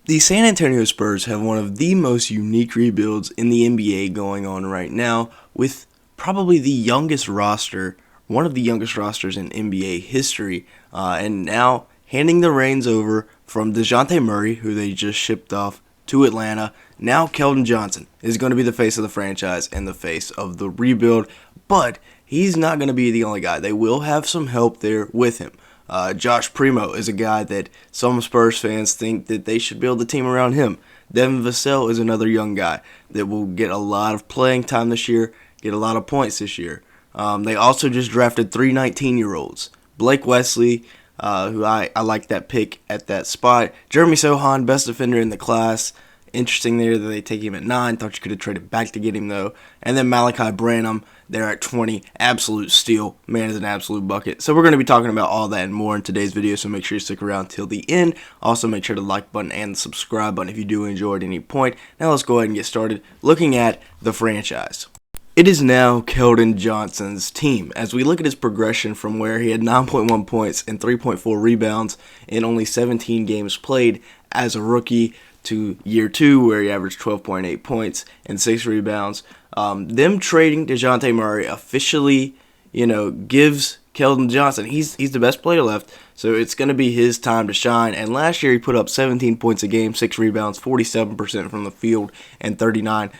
The San Antonio Spurs have one of the most unique rebuilds in the NBA going on right now, with probably the youngest roster, one of the youngest rosters in NBA history, and now handing the reins over from DeJounte Murray, who they just shipped off to Atlanta. Now Keldon Johnson is going to be the face of the franchise and the face of the rebuild, but he's not going to be the only guy. They will have some help there with him. Josh Primo is a guy that some Spurs fans think that they should build a team around him. Devin Vassell is another young guy that will get a lot of playing time this year, get a lot of points this year. They also just drafted 3 19-year-olds. Blake Wesley, who I like that pick at that spot. Jeremy Sohan, best defender in the class. Interesting there that they take him at 9. Thought you could have traded back to get him, though. And then Malachi Barrett there at 20. Absolute steal. Man is an absolute bucket. So we're going to be talking about all that and more in today's video, so make sure you stick around till the end. Also, make sure to like button and the subscribe button if you do enjoy at any point. Now let's go ahead and get started looking at the franchise. It is now Keldon Johnson's team. As we look at his progression from where he had 9.1 points and 3.4 rebounds in only 17 games played as a rookie to year 2 where he averaged 12.8 points and 6 rebounds. Them trading DeJounte Murray officially, gives Keldon Johnson, he's the best player left, so it's going to be his time to shine. And last year he put up 17 points a game, 6 rebounds, 47% from the field, and 39%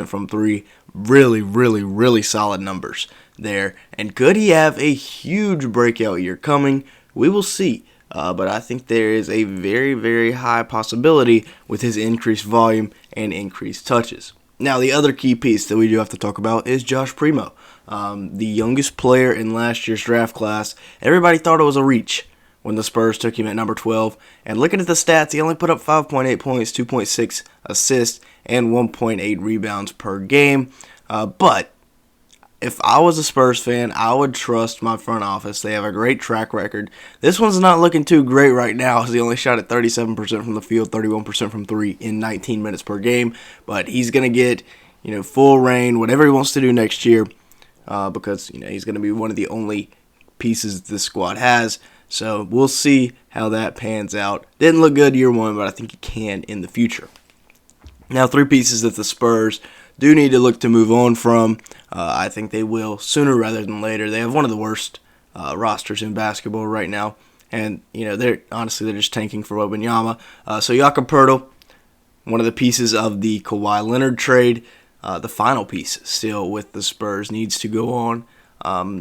from 3. Really, really, really solid numbers there. And could he have a huge breakout year coming? We will see. But I think there is a very, very high possibility with his increased volume and increased touches. Now, the other key piece that we do have to talk about is Josh Primo, the youngest player in last year's draft class. Everybody thought it was a reach when the Spurs took him at number 12. And looking at the stats, he only put up 5.8 points, 2.6 assists, and 1.8 rebounds per game. But if I was a Spurs fan, I would trust my front office. They have a great track record. This one's not looking too great right now, as he only shot at 37% from the field, 31% from 3 in 19 minutes per game. But he's going to get, full reign, whatever he wants to do next year, because, he's going to be one of the only pieces this squad has. So we'll see how that pans out. Didn't look good year 1, but I think he can in the future. Now, 3 pieces that the Spurs do need to look to move on from. I think they will sooner rather than later. They have one of the worst rosters in basketball right now. And, they're just tanking for Wembanyama. So Jakob Poeltl, one of the pieces of the Kawhi Leonard trade, the final piece still with the Spurs, needs to go on.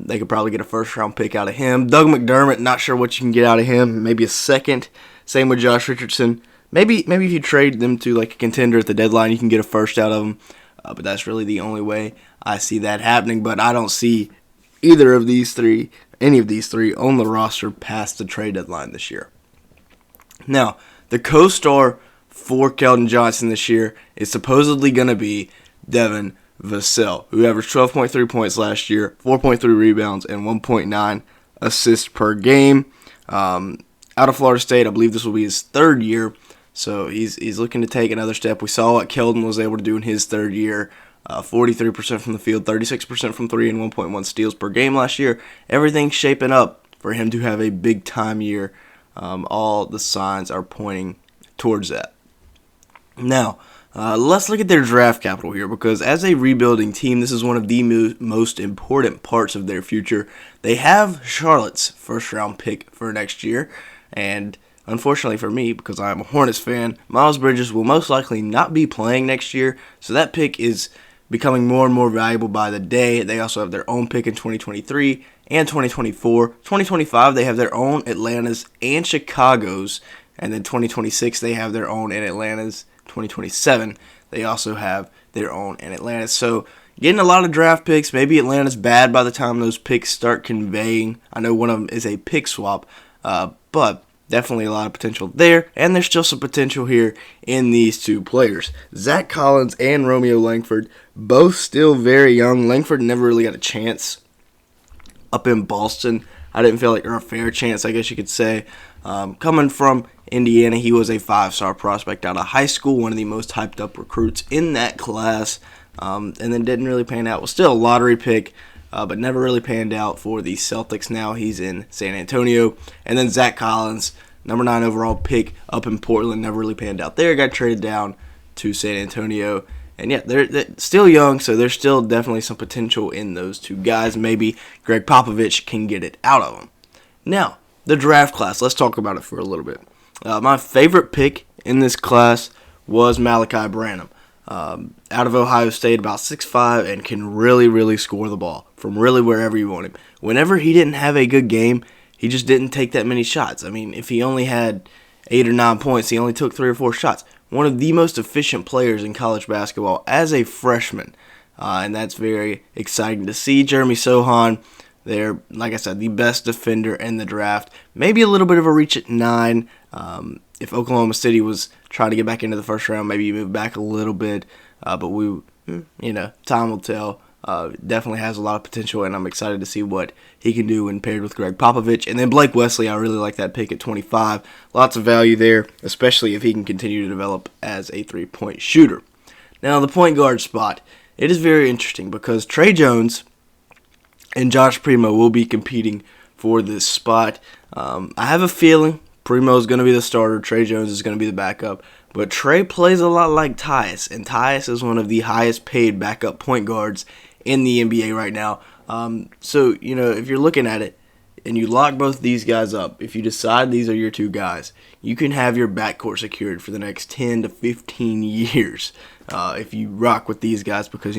They could probably get a first-round pick out of him. Doug McDermott, not sure what you can get out of him. Maybe a second. Same with Josh Richardson. Maybe if you trade them to like a contender at the deadline, you can get a first out of them. But that's really the only way I see that happening. But I don't see any of these three on the roster past the trade deadline this year. Now, the co-star for Keldon Johnson this year is supposedly going to be Devin Vassell, who averaged 12.3 points last year, 4.3 rebounds, and 1.9 assists per game. Out of Florida State, I believe this will be his 3rd year. So he's looking to take another step. We saw what Keldon was able to do in his 3rd year. 43% from the field, 36% from 3, and 1.1 steals per game last year. Everything's shaping up for him to have a big-time year. All the signs are pointing towards that. Now, let's look at their draft capital here, because as a rebuilding team, this is one of the most important parts of their future. They have Charlotte's first-round pick for next year, and unfortunately for me, because I am a Hornets fan, Miles Bridges will most likely not be playing next year, so that pick is becoming more and more valuable by the day. They also have their own pick in 2023 and 2024. 2025, they have their own, Atlanta's and Chicago's, and then 2026, they have their own, and Atlanta's. 2027, they also have their own, and Atlanta's. So getting a lot of draft picks. Maybe Atlanta's bad by the time those picks start conveying. I know one of them is a pick swap, but definitely a lot of potential there, and there's still some potential here in these 2 players. Zach Collins and Romeo Langford, both still very young. Langford never really got a chance up in Boston. I didn't feel like a fair chance, I guess you could say. Coming from Indiana, he was a 5-star prospect out of high school, one of the most hyped up recruits in that class, and then didn't really pan out. Was still a lottery pick, but never really panned out for the Celtics. Now he's in San Antonio. And then Zach Collins, number 9 overall pick up in Portland. Never really panned out there. Got traded down to San Antonio. And yeah, they're still young, so there's still definitely some potential in those two guys. Maybe Greg Popovich can get it out of them. Now, the draft class. Let's talk about it for a little bit. My favorite pick in this class was Malachi Barrett. Out of Ohio State, about 6'5", and can really, really score the ball from really wherever you want him. Whenever he didn't have a good game, he just didn't take that many shots. I mean, if he only had 8 or 9 points, he only took 3 or 4 shots. One of the most efficient players in college basketball as a freshman, and that's very exciting to see. Jeremy Sohan, they're, like I said, the best defender in the draft. Maybe a little bit of a reach at 9. If Oklahoma City was trying to get back into the first round, maybe you move back a little bit. But time will tell. Definitely has a lot of potential, and I'm excited to see what he can do when paired with Greg Popovich. And then Blake Wesley, I really like that pick at 25. Lots of value there, especially if he can continue to develop as a three-point shooter. Now, the point guard spot. It is very interesting because Trey Jones and Josh Primo will be competing for this spot. I have a feeling Primo is going to be the starter. Trey Jones is going to be the backup. But Trey plays a lot like Tyus, and Tyus is one of the highest paid backup point guards in the NBA right now. So, if you're looking at it and you lock both these guys up, if you decide these are your two guys, you can have your backcourt secured for the next 10 to 15 years if you rock with these guys because,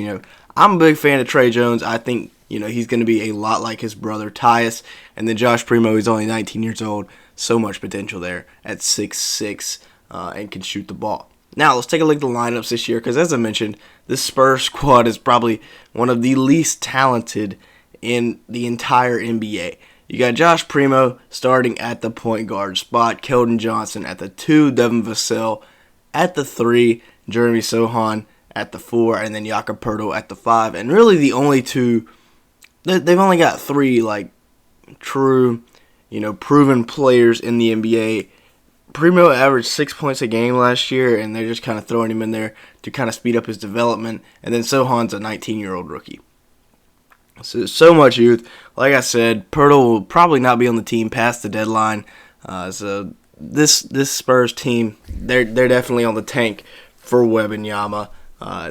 I'm a big fan of Trey Jones. I think, he's going to be a lot like his brother Tyus. And then Josh Primo, he's only 19 years old. So much potential there at 6'6", and can shoot the ball. Now, let's take a look at the lineups this year because, as I mentioned, this Spurs squad is probably one of the least talented in the entire NBA. You got Josh Primo starting at the point guard spot, Keldon Johnson at the 2, Devin Vassell at the 3, Jeremy Sohan at the 4, and then Jakob Poeltl at the 5. And really the only two, they've only got 3 true, proven players in the NBA. Primo averaged 6 points a game last year, and they're just kind of throwing him in there to kind of speed up his development. And then Sohan's a 19-year-old rookie. So much youth. Like I said, Poeltl will probably not be on the team past the deadline. So this Spurs team, they're definitely on the tank for Wembanyama.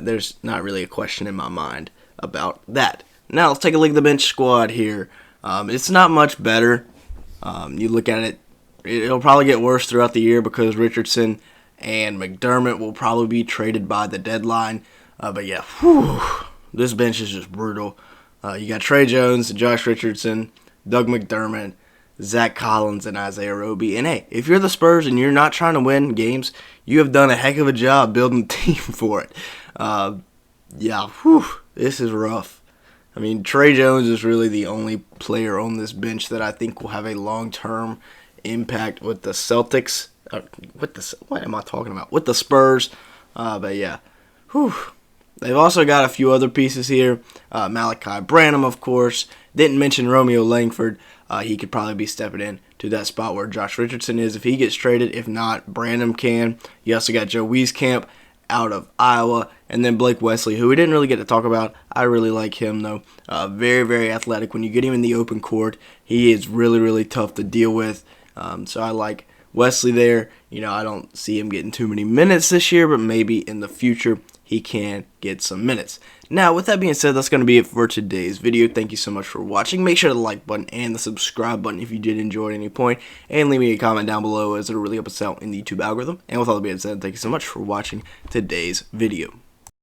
There's not really a question in my mind about that. Now let's take a look at the bench squad here. It's not much better. You look at it, it'll probably get worse throughout the year because Richardson and McDermott will probably be traded by the deadline. But yeah, this bench is just brutal. You got Trey Jones, Josh Richardson, Doug McDermott, Zach Collins, and Isaiah Roby. And hey, if you're the Spurs and you're not trying to win games, you have done a heck of a job building a team for it. This is rough. I mean, Trey Jones is really the only player on this bench that I think will have a long-term impact with the Celtics. What am I talking about? With the Spurs. But yeah, they've also got a few other pieces here. Malachi Barrett, of course. Didn't mention Romeo Langford. He could probably be stepping in to that spot where Josh Richardson is if he gets traded. If not, Branham can. You also got Joe Wieskamp out of Iowa. And then Blake Wesley, who we didn't really get to talk about. I really like him, though. Very, very athletic. When you get him in the open court, he is really, really tough to deal with. So I like Wesley there. I don't see him getting too many minutes this year, but maybe in the future he can get some minutes. Now, with that being said, that's going to be it for today's video. Thank you so much for watching. Make sure to like button and the subscribe button if you did enjoy at any point, and leave me a comment down below as it'll really help us out in the YouTube algorithm. And with all that being said, thank you so much for watching today's video.